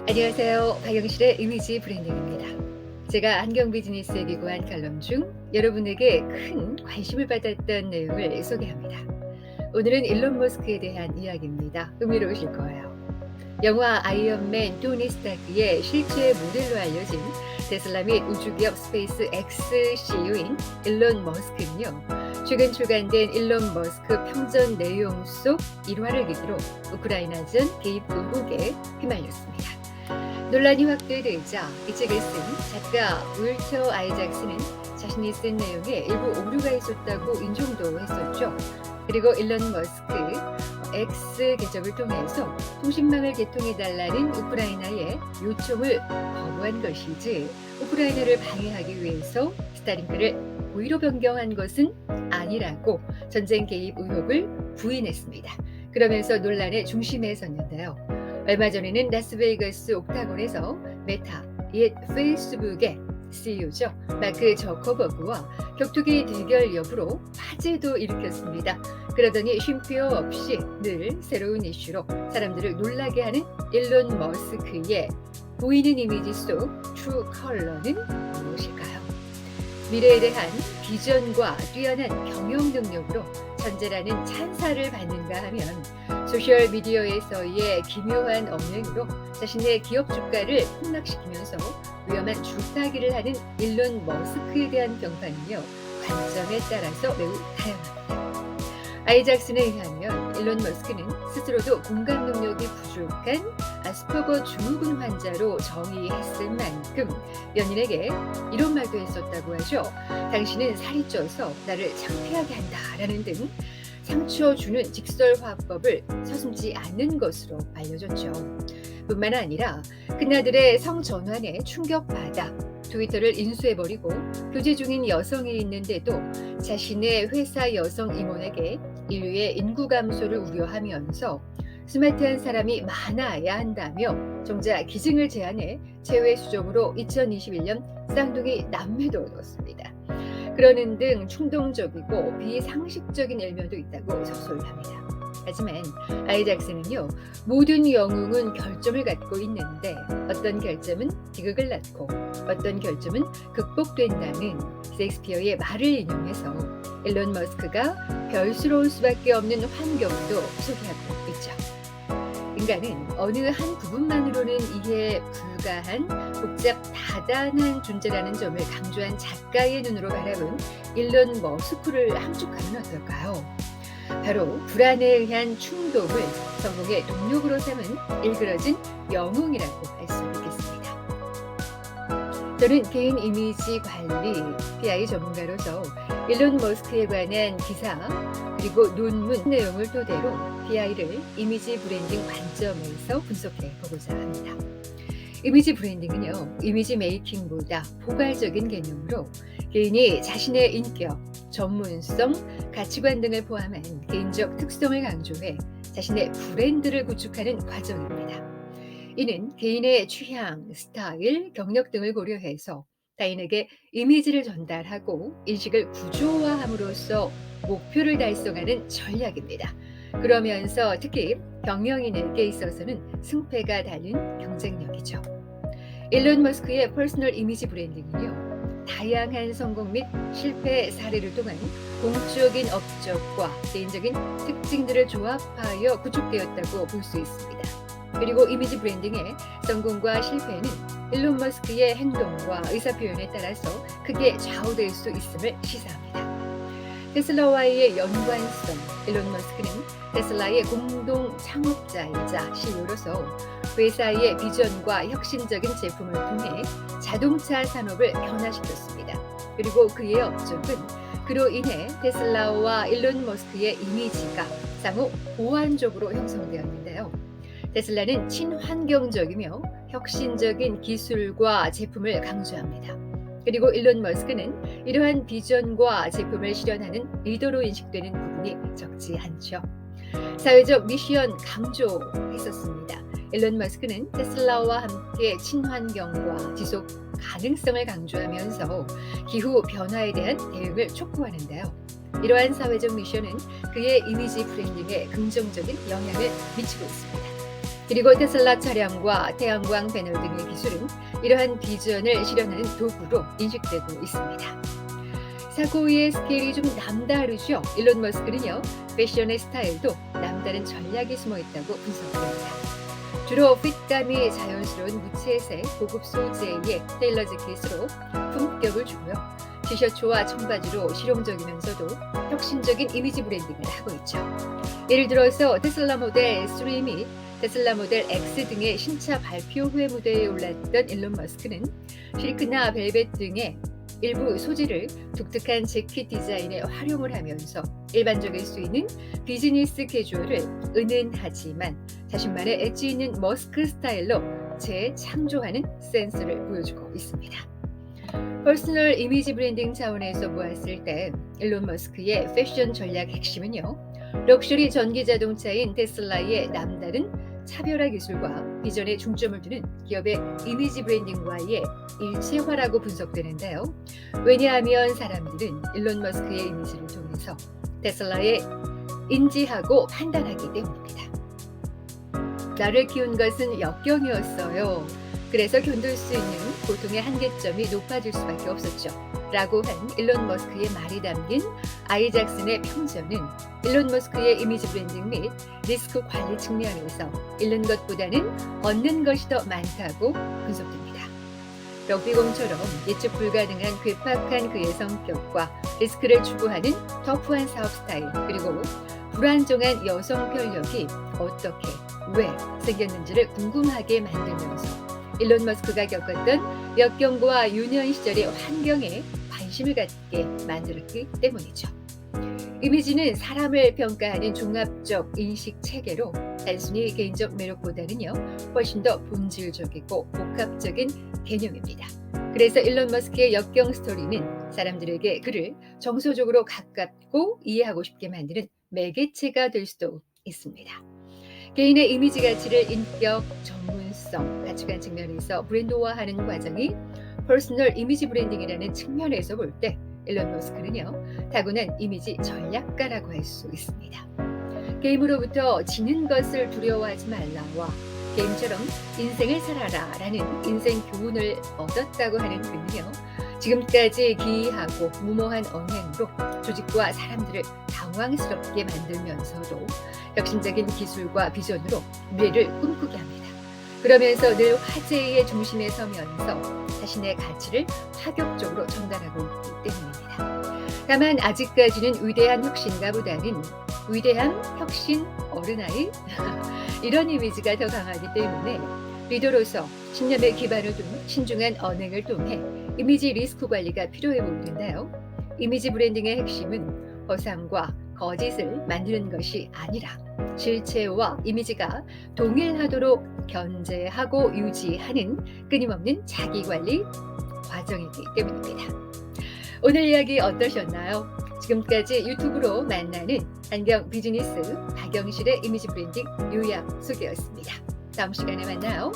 안녕하세요. 박영실의 이미지 브랜딩입니다. 제가 안경 비즈니스에 기고한 칼럼 중 여러분에게 큰 관심을 받았던 내용을 소개합니다. 오늘은 일론 머스크에 대한 이야기입니다. 흥미로우실 거예요. 영화 아이언맨 토니 스타크의 실제 모델로 알려진 테슬라 및 우주기업 스페이스 X CEO인 일론 머스크는요. 최근 출간된 일론 머스크 평전 내용 속 일화를 계기로 우크라이나전 개입 의혹에 휘말렸습니다. 논란이 확대되자 이 책을 쓴 작가 울터 아이작스는 자신이 쓴 내용에 일부 오류가 있었다고 인정도 했었죠. 그리고 일론 머스크 X 계정을 통해서 통신망을 개통해달라는 우크라이나의 요청을 거부한 것이지 우크라이나를 방해하기 위해서 스타링크를 고의로 변경한 것은 아니라고 전쟁 개입 의혹을 부인했습니다. 그러면서 논란의 중심에 섰는데요. 얼마 전에는 라스베이거스 옥타곤에서 메타, 옛 페이스북의 CEO죠. 마크 저커버그와 격투기 대결 여부로 화제도 일으켰습니다. 그러더니 쉼표 없이 늘 새로운 이슈로 사람들을 놀라게 하는 일론 머스크의 보이는 이미지 속 트루 컬러는 무엇일까요? 미래에 대한 비전과 뛰어난 경영 능력으로 천재라는 찬사를 받는가 하면 소셜미디어에서의 기묘한 언행으로 자신의 기업 주가를 폭락시키면서 위험한 줄타기를 하는 일론 머스크에 대한 평판은요, 관점에 따라서 매우 다양합니다. 아이작슨에 의하면 일론 머스크는 스스로도 공감 능력이 부족한 아스퍼거 증후군 환자로 정의했을 만큼 연인에게 이런 말도 했었다고 하죠. 당신은 살이 쪄서 나를 창피하게 한다라는 등 상처 주는 직설화법을 서슴지 않는 것으로 알려졌죠. 뿐만 아니라 그나들의 성전환에 충격받아 트위터를 인수해버리고 교제 중인 여성이 있는데도 자신의 회사 여성 임원에게 인류의 인구 감소를 우려하면서 스마트한 사람이 많아야 한다며 정작 기증을 제안해 최후의 수종으로 2021년 쌍둥이 남매도 얻었습니다. 그러는 등 충동적이고 비상식적인 일면도 있다고 적설합니다. 하지만 아이작스는요, 모든 영웅은 결점을 갖고 있는데 어떤 결점은 비극을 낳고 어떤 결점은 극복된다는 셰익스피어의 말을 인용해서 일론 머스크가 별스러울 수밖에 없는 환경도 소개하고 있죠. 인간은 어느 한 부분만으로는 이해 불가한 복잡 다단한 존재라는 점을 강조한 작가의 눈으로 바라본 일론 머스크를 함축하면 어떨까요? 바로 불안에 의한 충동을 성공의 동력으로 삼은 일그러진 영웅이라고 할 수 있겠습니다. 저는 개인 이미지 관리, PI 전문가로서 일론 머스크에 관한 기사 그리고 논문 내용을 토대로 PI를 이미지 브랜딩 관점에서 분석해 보고자 합니다. 이미지 브랜딩은요, 이미지 메이킹보다 포괄적인 개념으로 개인이 자신의 인격, 전문성, 가치관 등을 포함한 개인적 특성을 강조해 자신의 브랜드를 구축하는 과정입니다. 이는 개인의 취향, 스타일, 경력 등을 고려해서 타인에게 이미지를 전달하고 인식을 구조화함으로써 목표를 달성하는 전략입니다. 그러면서 특히 경영인에게 있어서는 승패가 달린 경쟁력이죠. 일론 머스크의 퍼스널 이미지 브랜딩은요, 다양한 성공 및 실패 사례를 통한 공적인 업적과 개인적인 특징들을 조합하여 구축되었다고 볼 수 있습니다. 그리고 이미지 브랜딩의 성공과 실패는 일론 머스크의 행동과 의사표현에 따라서 크게 좌우될 수 있음을 시사합니다. 테슬라와의 연관성, 일론 머스크는 테슬라의 공동 창업자이자 CEO로서 회사의 비전과 혁신적인 제품을 통해 자동차 산업을 변화시켰습니다. 그리고 그의 업적은 그로 인해 테슬라와 일론 머스크의 이미지가 상호 보완적으로 형성되었는데요. 테슬라는 친환경적이며 혁신적인 기술과 제품을 강조합니다. 그리고 일론 머스크는 이러한 비전과 제품을 실현하는 리더로 인식되는 부분이 적지 않죠. 사회적 미션 강조했었습니다. 일론 머스크는 테슬라와 함께 친환경과 지속 가능성을 강조하면서 기후 변화에 대한 대응을 촉구하는데요. 이러한 사회적 미션은 그의 이미지 브랜딩에 긍정적인 영향을 미치고 있습니다. 그리고 테슬라 차량과 태양광 패널 등의 기술은 이러한 비전을 실현하는 도구로 인식되고 있습니다. 사고의 스케일이 좀 남다르죠. 일론 머스크는요, 패션의 스타일도 남다른 전략이 숨어 있다고 분석합니다. 주로 핏감이 자연스러운 무채색 고급 소재의 테일러 재킷으로 품격을 주고요. 티셔츠와 청바지로 실용적이면서도 혁신적인 이미지 브랜딩을 하고 있죠. 예를 들어서 테슬라 모델 3 및 테슬라 모델 X 등의 신차 발표 후에 무대에 올랐던 일론 머스크는 실크나 벨벳 등의 일부 소재를 독특한 재킷 디자인에 활용을 하면서 일반적일 수 있는 비즈니스 캐주얼을 은은하지만 자신만의 엣지 있는 머스크 스타일로 재창조하는 센스를 보여주고 있습니다. 퍼스널 이미지 브랜딩 차원에서 보았을 때 일론 머스크의 패션 전략 핵심은요, 럭셔리 전기 자동차인 테슬라의 남다른 차별화 기술과 비전에 중점을 두는 기업의 이미지 브랜딩과의 일체화라고 분석되는데요. 왜냐하면 사람들은 일론 머스크의 이미지를 통해서 테슬라에 인지하고 판단하기 때문입니다. 나를 키운 것은 역경이었어요. 그래서 견딜 수 있는 고통의 한계점이 높아질 수밖에 없었죠. 라고 한 일론 머스크의 말이 담긴 아이작슨의 평전은 일론 머스크의 이미지 브랜딩 및 리스크 관리 측면에서 잃는 것보다는 얻는 것이 더 많다고 분석됩니다. 럭비공처럼 예측 불가능한 괴팍한 그의 성격과 리스크를 추구하는 터프한 사업 스타일, 그리고 불안정한 여성 편력이 어떻게, 왜 생겼는지를 궁금하게 만들면서 일론 머스크가 겪었던 역경과 유년 시절의 환경에 관심을 갖게 만들었기 때문이죠. 이미지는 사람을 평가하는 종합적 인식 체계로 단순히 개인적 매력보다는요, 훨씬 더 본질적이고 복합적인 개념입니다. 그래서 일론 머스크의 역경 스토리는 사람들에게 그를 정서적으로 가깝고 이해하고 싶게 만드는 매개체가 될 수도 있습니다. 개인의 이미지 가치를 인격, 전문성, 가치관 측면에서 브랜드화하는 과정이 퍼스널 이미지 브랜딩이라는 측면에서 볼 때 일론 머스크는요, 타고난 이미지 전략가라고 할 수 있습니다. 게임으로부터 지는 것을 두려워하지 말라와 게임처럼 인생을 살아라 라는 인생 교훈을 얻었다고 하는 그는요, 지금까지 기이하고 무모한 언행으로 조직과 사람들을 당황스럽게 만들면서도 혁신적인 기술과 비전으로 미래를 꿈꾸게 합니다. 그러면서 늘 화제의 중심에 서면서 자신의 가치를 파격적으로 전달하고 있기 때문입니다. 다만 아직까지는 위대한 혁신가보다는 위대한 혁신 어른아이 이런 이미지가 더 강하기 때문에 리더로서 신념에 기반을 둔 신중한 언행을 통해 이미지 리스크 관리가 필요해 보이는데요. 이미지 브랜딩의 핵심은 허상과 거짓을 만드는 것이 아니라 실체와 이미지가 동일하도록 견제하고 유지하는 끊임없는 자기관리 과정이기 때문입니다. 오늘 이야기 어떠셨나요? 지금까지 유튜브로 만나는 안경 비즈니스 박영실의 이미지 브랜딩 요약 소개였습니다. 다음 시간에 만나요.